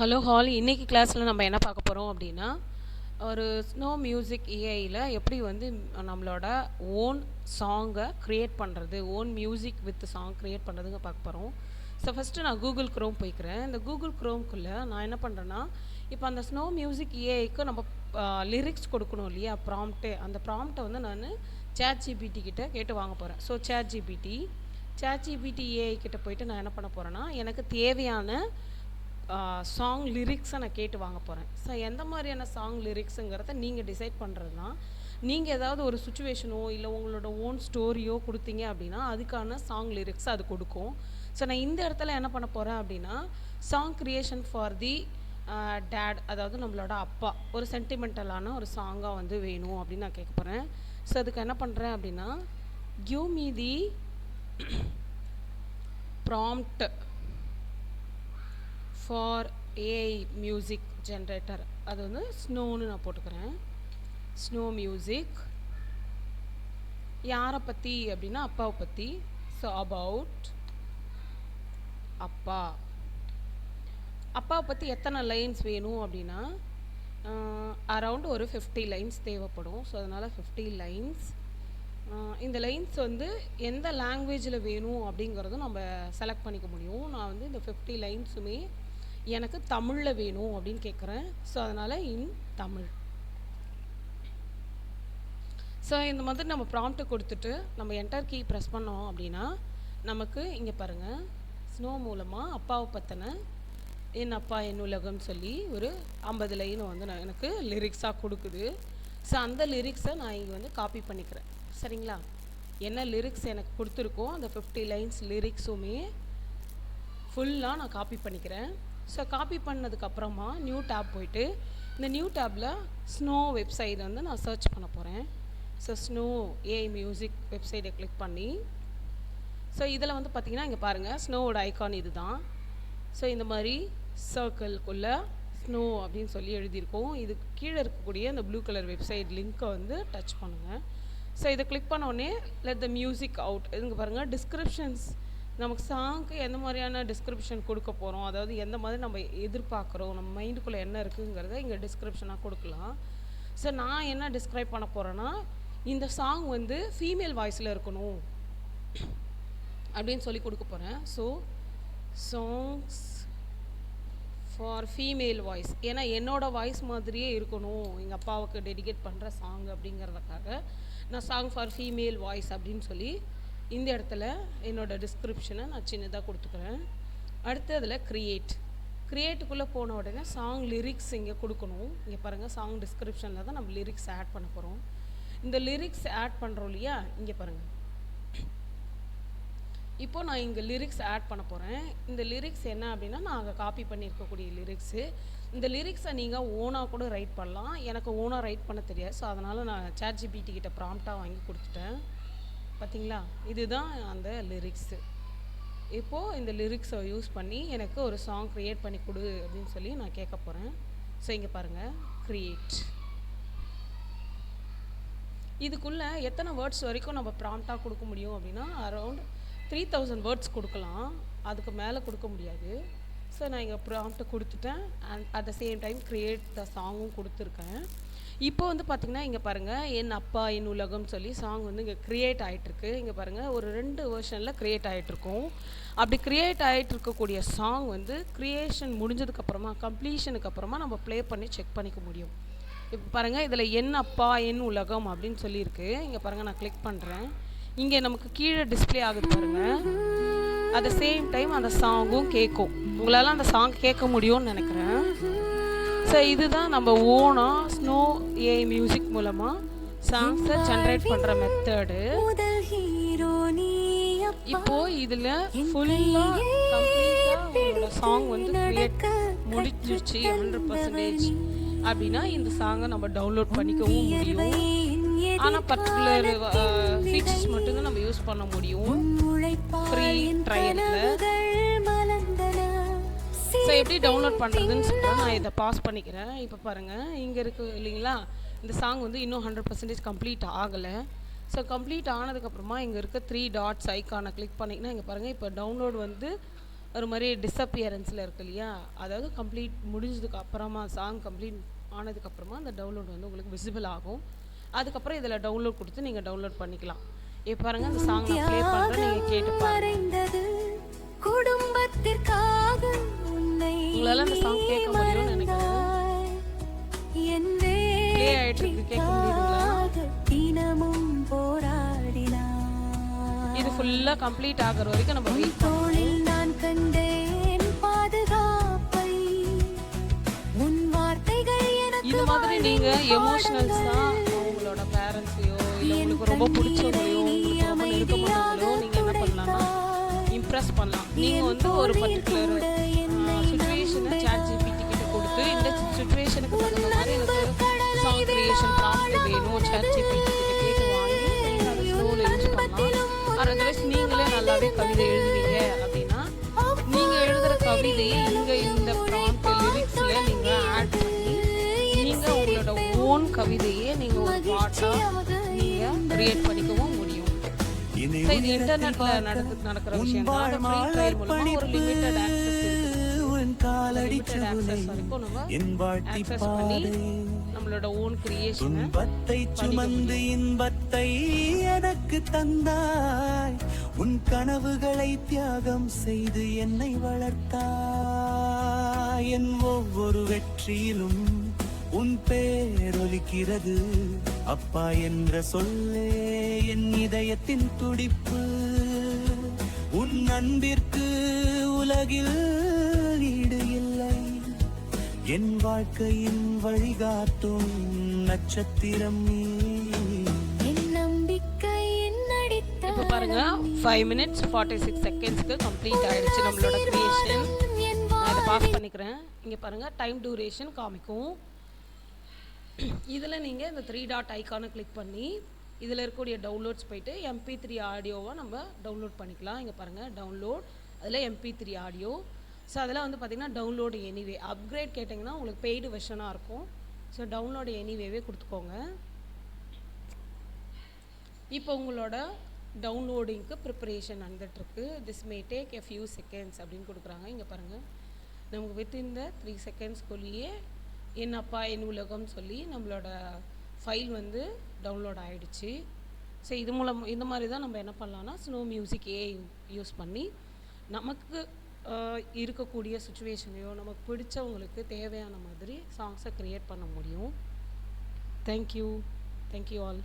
Hello hall இன்றைக்கி கிளாஸில் நம்ம என்ன பார்க்க போகிறோம் அப்படின்னா ஒரு ஸ்னோ மியூசிக் ஏஐயில் எப்படி வந்து நம்மளோட ஓன் சாங்கை க்ரியேட் பண்ணுறது, own music with song create பண்ணுறதுங்க பார்க்க போகிறோம். ஸோ ஃபஸ்ட்டு நான் கூகுள் க்ரோம் போய்க்கிறேன். இந்த கூகுள் க்ரோம்குள்ளே நான் என்ன பண்ணுறேன்னா, இப்போ அந்த ஸ்னோ மியூசிக் ஏஐக்கு நம்ம லிரிக்ஸ் கொடுக்கணும் இல்லையா, ப்ராம்ப்ட்டு. அந்த ப்ராம்ப்டை வந்து நான் ChatGPT கிட்ட கேட்டு வாங்க போகிறேன். ஸோ ChatGPT ஏஐ கிட்ட போயிட்டு நான் என்ன பண்ண போகிறேன்னா, எனக்கு தேவையான சாங் லிரிக்ஸை நான் கேட்டு வாங்க போகிறேன். ஸோ எந்த மாதிரியான சாங் லிரிக்ஸுங்கிறத நீங்கள் டிசைட் பண்ணுறது தான். நீங்கள் ஏதாவது ஒரு சுச்சுவேஷனோ இல்லை உங்களோட ஓன் ஸ்டோரியோ கொடுத்தீங்க அப்படின்னா அதுக்கான சாங் லிரிக்ஸ் அது கொடுக்கும். ஸோ நான் இந்த இடத்துல என்ன பண்ண போகிறேன் அப்படின்னா, song creation for the date, அதாவது நம்மளோட அப்பா, ஒரு சென்டிமெண்டலான ஒரு சாங்காக வந்து வேணும் அப்படின்னு நான் கேட்க போகிறேன். ஸோ அதுக்கு என்ன பண்ணுறேன் அப்படின்னா, give me the prompt for AI music generator. அது வந்து ஸ்னோன்னு நான் போட்டுக்கிறேன். ஸ்னோ மியூசிக் யாரை பற்றி அப்படின்னா அப்பாவை பற்றி. ஸோ அபவுட் அப்பாவை பற்றி எத்தனை லைன்ஸ் வேணும் அப்படின்னா அரவுண்ட் ஒரு 50 லைன்ஸ் தேவைப்படும். ஸோ அதனால் 50 லைன்ஸ். இந்த லைன்ஸ் வந்து எந்த லாங்குவேஜில் வேணும் அப்படிங்கிறதும் நம்ம செலக்ட் பண்ணிக்க முடியும். நான் வந்து இந்த 50 லைன்ஸுமே எனக்கு தமிழில் வேணும் அப்படின்னு கேட்குறேன். ஸோ அதனால் இன் தமிழ். ஸோ இந்த மாதிரி நம்ம ப்ராம்ப்ட் கொடுத்துட்டு நம்ம என்டர் கீ ப்ரெஸ் பண்ணோம் அப்படின்னா நமக்கு இங்கே பாருங்கள், ஸ்னோ மூலமாக அப்பாவை பற்றின என் அப்பா என் உலகம்னு சொல்லி ஒரு 50 லைன் வந்து எனக்கு லிரிக்ஸாக கொடுக்குது. ஸோ அந்த லிரிக்ஸை நான் இங்கே வந்து காப்பி பண்ணிக்கிறேன். சரிங்களா? என்ன லிரிக்ஸ் எனக்கு கொடுத்துருக்கோ அந்த 50 லைன்ஸ் லிரிக்ஸுமே ஃபுல்லாக நான் காப்பி பண்ணிக்கிறேன். ஸோ காப்பி பண்ணதுக்கப்புறமா நியூ டேப் போயிட்டு இந்த நியூ டேப்பில் ஸ்னோ வெப்சைட் வந்து நான் சர்ச் பண்ண போகிறேன். ஸோ ஸ்னோ ஏஐ மியூசிக் வெப்சைட்டை கிளிக் பண்ணி, ஸோ இதில் வந்து பார்த்திங்கன்னா இங்கே பாருங்கள், ஸ்னோவோட ஐக்கான் இது தான். ஸோ இந்த மாதிரி சர்க்கிள்குள்ளே ஸ்னோ அப்படின்னு சொல்லி எழுதியிருக்கோம். இது கீழே இருக்கக்கூடிய அந்த ப்ளூ கலர் வெப்சைட் லிங்க்கை வந்து டச் பண்ணுங்கள். ஸோ இதை கிளிக் பண்ணோடனே லெட் த மியூசிக் அவுட். இங்கே பாருங்கள், டிஸ்கிரிப்ஷன்ஸ், நமக்கு சாங்க்கு எந்த மாதிரியான டிஸ்கிரிப்ஷன் கொடுக்க போகிறோம், அதாவது எந்த மாதிரி நம்ம எதிர்பார்க்குறோம், நம்ம மைண்டுக்குள்ளே என்ன இருக்குங்கிறத இங்கே டிஸ்கிரிப்ஷனாக கொடுக்கலாம். ஸோ நான் என்ன டிஸ்கிரைப் பண்ண போகிறேன்னா, இந்த சாங் வந்து ஃபீமேல் வாய்ஸில் இருக்கணும் அப்படின்னு சொல்லி கொடுக்க போகிறேன். So songs for female voice, ஏன்னா என்னோடய வாய்ஸ் மாதிரியே இருக்கணும், எங்கள் அப்பாவுக்கு டெடிகேட் பண்ணுற சாங் அப்படிங்கிறதுக்காக நான் சாங் ஃபார் ஃபீமேல் வாய்ஸ் அப்படின்னு சொல்லி இந்த இடத்துல என்னோடய டிஸ்கிரிப்ஷனை நான் சின்னதாக கொடுத்துக்கிறேன். அடுத்து அதில் க்ரியேட்டுக்குள்ளே போன உடனே சாங் லிரிக்ஸ் இங்கே கொடுக்கணும். இங்கே பாருங்கள், சாங் டிஸ்கிரிப்ஷனில் தான் நம்ம லிரிக்ஸ் ஆட் பண்ண போகிறோம். இந்த லிரிக்ஸ் ஆட் பண்ணுறோம் இல்லையா, இங்கே பாருங்கள், இப்போது நான் இங்கே லிரிக்ஸ் ஆட் பண்ண போகிறேன். இந்த லிரிக்ஸ் என்ன அப்படின்னா, நான் அங்கே காப்பி பண்ணியிருக்கக்கூடிய லிரிக்ஸு. இந்த லிரிக்ஸை நீங்கள் ஓனாக கூட ரைட் பண்ணலாம். எனக்கு ஓனாக ரைட் பண்ண தெரியாது. ஸோ அதனால் நான் ChatGPT கிட்ட ப்ராம்ப்டாக வாங்கி கொடுத்துட்டேன். பார்த்தீங்களா, இதுதான் அந்த லிரிக்ஸு. இப்போது இந்த லிரிக்ஸை யூஸ் பண்ணி எனக்கு ஒரு சாங் க்ரியேட் பண்ணி கொடு அப்படின்னு சொல்லி நான் கேட்க போகிறேன். ஸோ இங்கே பாருங்கள், க்ரியேட். இதுக்குள்ளே எத்தனை வேர்ட்ஸ் வரைக்கும் நம்ம ப்ராம்ப்டாக கொடுக்க முடியும் அப்படின்னா அரவுண்ட் 3000 வேர்ட்ஸ் கொடுக்கலாம். அதுக்கு மேலே கொடுக்க முடியாது. ஸோ நான் இங்கே ப்ராம்ப்ட்டை கொடுத்துட்டேன். And at the same time create the சாங்கும் கொடுத்துருக்கேன். இப்போ வந்து பார்த்திங்கன்னா இங்கே பாருங்கள், என் அப்பா என் உலகம்னு சொல்லி சாங் வந்து இங்கே க்ரியேட் ஆகிட்டுருக்கு. இங்கே பாருங்கள், ஒரு 2 வெர்ஷனில் க்ரியேட் ஆகிட்ருக்கோம். அப்படி க்ரியேட் ஆகிட்டு இருக்கக்கூடிய சாங் வந்து க்ரியேஷன் முடிஞ்சதுக்கப்புறமா, கம்ப்ளீஷனுக்கு அப்புறமா நம்ம ப்ளே பண்ணி செக் பண்ணிக்க முடியும். இப்போ பாருங்கள், இதில் என் அப்பா என் உலகம் அப்படின்னு சொல்லியிருக்கு. இங்கே பாருங்கள், நான் கிளிக் பண்ணுறேன். இங்கே நமக்கு கீழே டிஸ்பிளே ஆகுது பாருங்கள். அட் த சேம் டைம் அந்த சாங்கும் கேட்கும். உங்களால் அந்த சாங் கேட்க முடியும்னு நினைக்கிறேன். ஸோ இதுதான் நம்ம ஓனாக ஸ்னோ ஏஐ மியூசிக் மூலமாக சாங்ஸை ஜென்ரேட் பண்ணுற மெத்தடு. இப்போது இதில் ஃபுல்லாக கம்ப்ளீட்டாக உங்களோட சாங் வந்து க்ரியேட் முடிஞ்சிருச்சு 100% அப்படின்னா இந்த சாங்கை நம்ம டவுன்லோட் பண்ணிக்கவும் முடியும். ஆனால் பர்டிகுலர் ஃபீச்சர்ஸ் மட்டும்தான் நம்ம யூஸ் பண்ண முடியும் ஃப்ரீ ட்ரையலில். ஸோ எப்படி டவுன்லோட் பண்ணுறதுன்னு சொல்லிட்டு நான் இதை பாஸ் பண்ணிக்கிறேன். இப்போ பாருங்கள், இங்கே இருக்குது இல்லைங்களா, இந்த சாங் வந்து இன்னும் 100% கம்ப்ளீட் ஆகலை. ஸோ கம்ப்ளீட் ஆனதுக்கப்புறமா இங்கே இருக்க 3 டாட்ஸ் ஐக்கானை கிளிக் பண்ணிங்கன்னா இங்கே பாருங்கள், இப்போ டவுன்லோட் வந்து ஒரு மாதிரி டிஸப்பியரன்ஸில் இருக்கு இல்லையா, அதாவது கம்ப்ளீட் முடிஞ்சதுக்கு அப்புறமா சாங் கம்ப்ளீட் ஆனதுக்கப்புறமா அந்த டவுன்லோட் வந்து உங்களுக்கு விசிபிள் ஆகும். அதுக்கப்புறம் இதில் டவுன்லோட் கொடுத்து நீங்கள் டவுன்லோட் பண்ணிக்கலாம். இப்போ பாருங்கள் அந்த சாங் நான் ப்ளே பண்ணுறேன், நீங்கள் கேட்டு பாருங்கள். உங்களால் அந்த சாங் கேட்க முடியும்னு நினைக்கிறேன். ப்ளே ஆகிட்டு இருக்கு, கேட்க முடியுதுங்களா? இது ஃபுல்லாக கம்ப்ளீட் ஆகிற வரைக்கும் நம்ம வெயிட் பண்ணணும். இது மாதிரி நீங்கள் எமோஷனல்ஸாக உங்களோட பேரண்ட்ஸையோ இல்லை உங்களுக்கு ரொம்ப பிடிச்சவங்களையோ உங்களுக்கு ரொம்ப நெருக்கமானவங்களையோ நீங்கள் என்ன பண்ணலாம்னா இம்ப்ரெஸ் பண்ணலாம். நீங்கள் வந்து ஒரு பர்டிகுலர் சுச்சுவேஷனை ChatGPT கிட்ட கொடுத்து இந்த சுச்சுவேஷனுக்கு தகுந்த மாதிரி எனக்கு சாங் கிரியேஷன் ப்ராம்ப்ட் வேணும் ChatGPT கிட்ட கேட்டு வாங்கி நீங்கள் அதை ஸ்லோவில் யூஸ் பண்ணலாம். அதர்வைஸ் நீங்களே நல்லாவே கவிதை எழுதுவீங்க அப்படின்னா நீங்கள் எழுதுகிற கவிதையை இங்கே இந்த ப்ராம்ப்ட் லிரிக்ஸில் நீங்கள் ஆட் பண்ணி நீங்கள் உங்களோட ஓன் கவிதையை நீங்கள் ஒரு பாட்டாக நீங்கள் கிரியேட் பண்ணிக்கவும் முடியும். இது இன்டர்நெட்ல நடக்கிற விஷயம் தான். ஃப்ரீ ட்ரையல் மூலமா ஒரு லிமிட்டட் ஆக்சஸ் வரைக்கும் நம்ம ஆக்சஸ் பண்ணி நம்மளோட ஓன் கிரியேஷனை சுமந்து இன்பத்தை எனக்கு தந்தாய், உன் கனவுகளை தியாகம் செய்து என்னை வளர்த்தாய். என் ஒவ்வொரு வெற்றியிலும் உன் பேரொலிக்கிறது, அப்பா என்ற சொல்லே என் இதயத்தின் துடிப்பு. உன் அன்பிற்கு உலகில் ஈடு இல்லை, என் வாழ்க்கையின் வழிகாட்டும் நட்சத்திரம் நீ. இப்போ பாருங்க 5 minutes 46 secondsக்கு கம்ப்ளீட் ஆயிடுச்சு நம்மளோட கிரியேஷன். நான் இதை பாஸ் பண்ணிக்கிறேன். இங்கே பாருங்க டைம் டியூரேஷன் காமிக்கும். இதில் நீங்கள் இந்த 3 டாட் ஐக்கானை கிளிக் பண்ணி இதில் இருக்கக்கூடிய டவுன்லோட்ஸ் போயிட்டு MP3 ஆடியோவாக நம்ம டவுன்லோட் பண்ணிக்கலாம். இங்கே பாருங்கள் டவுன்லோட், அதில் MP3 ஆடியோ. ஸோ அதில் வந்து பார்த்திங்கன்னா டவுன்லோடு எனிவே. அப்கிரேட் கேட்டிங்கன்னா உங்களுக்கு பெய்டு வெர்ஷனாக இருக்கும். ஸோ டவுன்லோடு எனிவேவே கொடுத்துக்கோங்க. இப்போ உங்களோட டவுன்லோடிங்க்கு ப்ரிப்பரேஷன் வந்துட்டுருக்கு. This may take a few seconds அப்படின்னு கொடுக்குறாங்க. இங்கே பாருங்கள் நமக்கு வித்தின் த 3 செகண்ட்ஸ்குள்ளேயே என் அப்பா என் உலகம் சொல்லி நம்மளோட ஃபைல் வந்து டவுன்லோட் ஆகிடுச்சு. ஸோ இது மூலம் இந்த மாதிரி தான் நம்ம என்ன பண்ணலான்னா ஸ்னோ மியூசிக் யூஸ் பண்ணி நமக்கு இருக்கக்கூடிய சுச்சுவேஷனையோ நமக்கு பிடிச்சவங்களுக்கு தேவையான மாதிரி சாங்ஸை க்ரியேட் பண்ண முடியும். Thank you all.